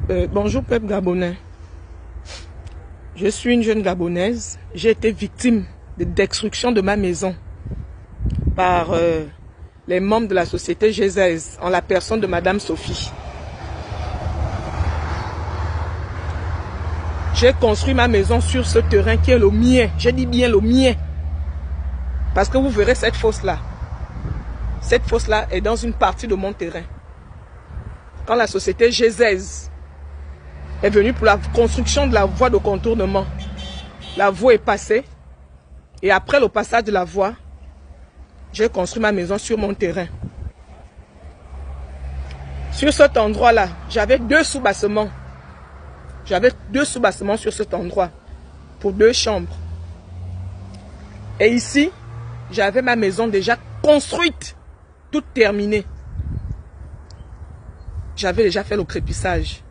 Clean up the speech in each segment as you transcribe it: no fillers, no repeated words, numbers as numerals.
Bonjour peuple gabonais. Je suis une jeune gabonaise. J'ai été victime de destruction de ma maison par les membres de la société GESEZ en la personne de Madame Sophie. J'ai construit ma maison sur ce terrain qui est le mien. J'ai dit bien le mien. Parce que vous verrez cette fosse-là. Cette fosse-là est dans une partie de mon terrain. Quand la société GESEZ est venue pour la construction de la voie de contournement, la voie est passée. Et après le passage de la voie, j'ai construit ma maison sur mon terrain. Sur cet endroit-là, j'avais 2 sous-bassements. J'avais 2 sous-bassements sur cet endroit pour 2 chambres. Et ici, j'avais ma maison déjà construite, toute terminée. J'avais déjà fait le crépissage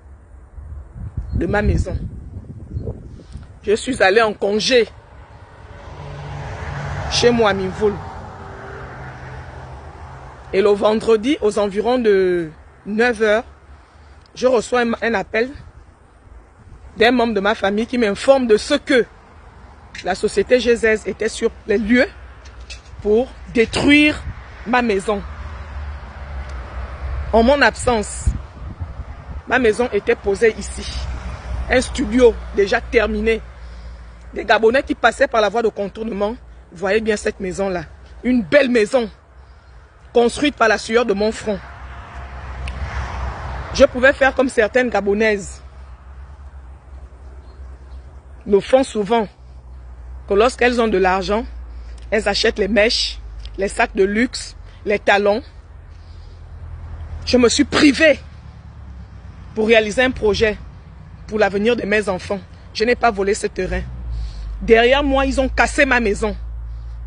de ma maison. Je suis allé en congé chez moi à Minvoul. Et le vendredi, aux environs de 9 h, je reçois un appel d'un membre de ma famille qui m'informe de ce que la société GESEZ était sur les lieux pour détruire ma maison. En mon absence, ma maison était posée ici. Un studio déjà terminé. Des Gabonais qui passaient par la voie de contournement voyaient bien cette maison-là. Une belle maison construite par la sueur de mon front. Je pouvais faire comme certaines Gabonaises le font souvent, que lorsqu'elles ont de l'argent, elles achètent les mèches, les sacs de luxe, les talons. Je me suis privée pour réaliser un projet pour l'avenir de mes enfants. Je n'ai pas volé ce terrain. Derrière moi, ils ont cassé ma maison.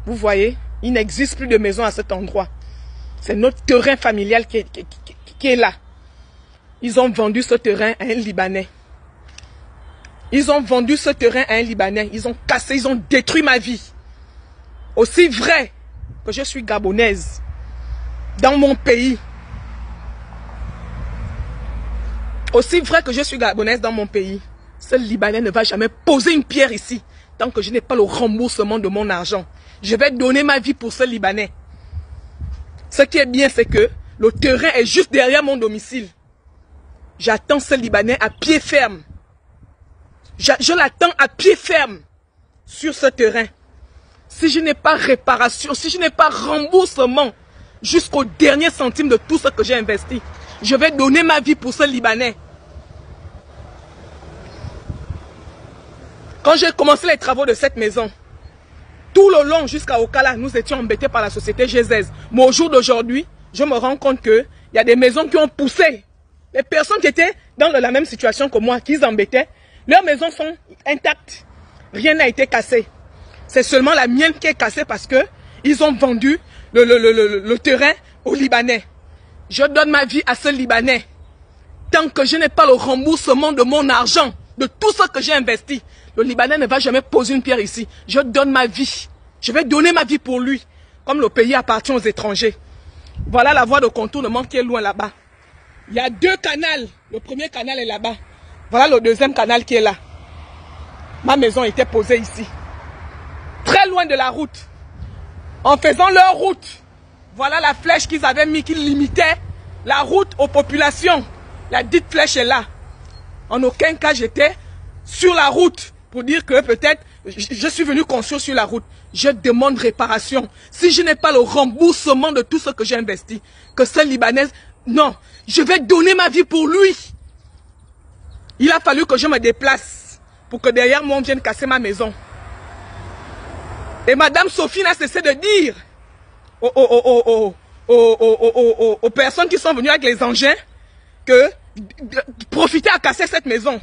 Vous voyez, il n'existe plus de maison à cet endroit. C'est notre terrain familial qui est là. Ils ont vendu ce terrain à un Libanais. Ils ont vendu ce terrain à un Libanais. Ils ont cassé, ils ont détruit ma vie. Aussi vrai que je suis gabonaise, dans mon pays. Aussi vrai que je suis gabonaise dans mon pays, ce Libanais ne va jamais poser une pierre ici tant que je n'ai pas le remboursement de mon argent. Je vais donner ma vie pour ce Libanais. Ce qui est bien, c'est que le terrain est juste derrière mon domicile. J'attends ce Libanais à pied ferme. Je l'attends à pied ferme sur ce terrain. Si je n'ai pas réparation, si je n'ai pas remboursement jusqu'au dernier centime de tout ce que j'ai investi, je vais donner ma vie pour ce Libanais. Quand j'ai commencé les travaux de cette maison, tout le long jusqu'à Okala, nous étions embêtés par la société GESEZ. Mais au jour d'aujourd'hui, je me rends compte qu'il y a des maisons qui ont poussé. Les personnes qui étaient dans la même situation que moi, qui embêtaient, leurs maisons sont intactes. Rien n'a été cassé. C'est seulement la mienne qui est cassée parce que ils ont vendu le terrain aux Libanais. Je donne ma vie à ce Libanais. Tant que je n'ai pas le remboursement de mon argent, de tout ce que j'ai investi, le Libanais ne va jamais poser une pierre ici. Je donne ma vie. Je vais donner ma vie pour lui. Comme le pays appartient aux étrangers. Voilà la voie de contournement qui est loin là-bas. Il y a 2 canaux. Le premier canal est là-bas. Voilà le deuxième canal qui est là. Ma maison était posée ici. Très loin de la route. En faisant leur route. Voilà la flèche qu'ils avaient mis qui limitait la route aux populations. La dite flèche est là. En aucun cas j'étais sur la route pour dire que peut-être je suis venu construire sur la route. Je demande réparation. Si je n'ai pas le remboursement de tout ce que j'ai investi, que ce Libanais, non, je vais donner ma vie pour lui. Il a fallu que je me déplace pour que derrière moi on vienne casser ma maison. Et Madame Sophie n'a cessé de dire aux personnes qui sont venues avec les engins que profitez à casser cette maison.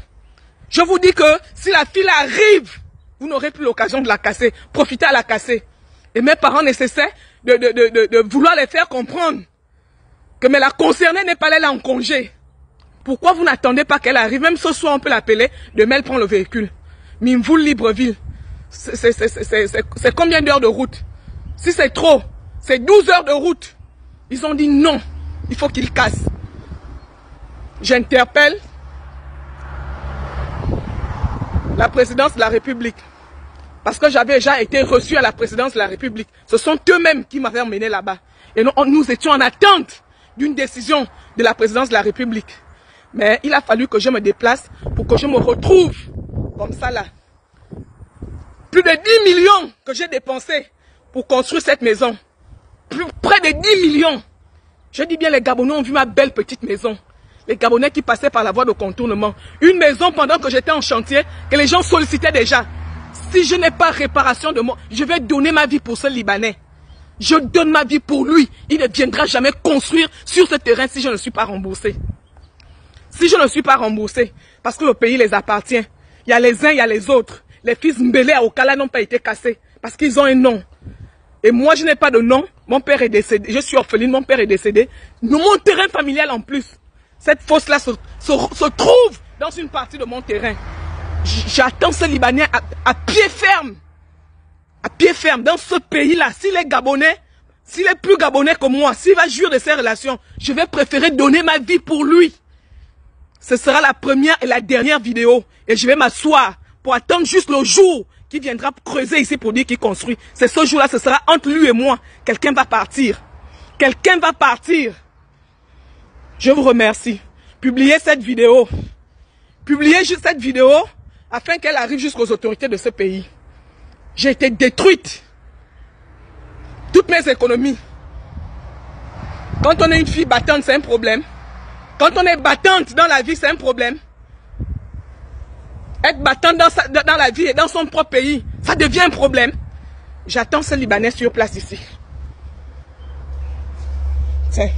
Je vous dis que si la file arrive, vous n'aurez plus l'occasion de la casser. Profitez à la casser. Et mes parents nécessaires de vouloir les faire comprendre que mais la concernée n'est pas là en congé. Pourquoi vous n'attendez pas qu'elle arrive? Même ce soir on peut l'appeler, demain elle prend le véhicule. Minvoul, Libreville. C'est combien d'heures de route? Si c'est trop, c'est 12 heures de route. Ils ont dit non, il faut qu'ils cassent. J'interpelle la présidence de la République. Parce que j'avais déjà été reçu à la présidence de la République. Ce sont eux-mêmes qui m'avaient emmené là-bas. Et nous étions en attente d'une décision de la présidence de la République. Mais il a fallu que je me déplace pour que je me retrouve comme ça là. Plus de 10 millions que j'ai dépensés pour construire cette maison. Près de 10 millions. Je dis bien, les Gabonais ont vu ma belle petite maison. Les Gabonais qui passaient par la voie de contournement. Une maison pendant que j'étais en chantier, que les gens sollicitaient déjà. Si je n'ai pas réparation de moi, je vais donner ma vie pour ce Libanais. Je donne ma vie pour lui. Il ne viendra jamais construire sur ce terrain si je ne suis pas remboursé. Si je ne suis pas remboursé, parce que le pays les appartient. Il y a les uns, il y a les autres. Les fils Mbélé à Okala n'ont pas été cassés parce qu'ils ont un nom. Et moi, je n'ai pas de nom. Mon père est décédé. Je suis orpheline, mon père est décédé. Mon terrain familial en plus. Cette fosse-là se trouve dans une partie de mon terrain. J'attends ce Libanais à pied ferme. À pied ferme. Dans ce pays-là, s'il est Gabonais, s'il est plus Gabonais que moi, s'il va jouir de ses relations, je vais préférer donner ma vie pour lui. Ce sera la première et la dernière vidéo. Et je vais m'asseoir pour attendre juste le jour qui viendra creuser ici pour dire qu'il construit. C'est ce jour-là, ce sera entre lui et moi. Quelqu'un va partir. Quelqu'un va partir. Je vous remercie. Publiez cette vidéo. Publiez juste cette vidéo afin qu'elle arrive jusqu'aux autorités de ce pays. J'ai été détruite. Toutes mes économies. Quand on est une fille battante, c'est un problème. Quand on est battante dans la vie, c'est un problème. Être battante dans la vie et dans son propre pays, ça devient un problème. J'attends ce Libanais sur place ici. Tiens.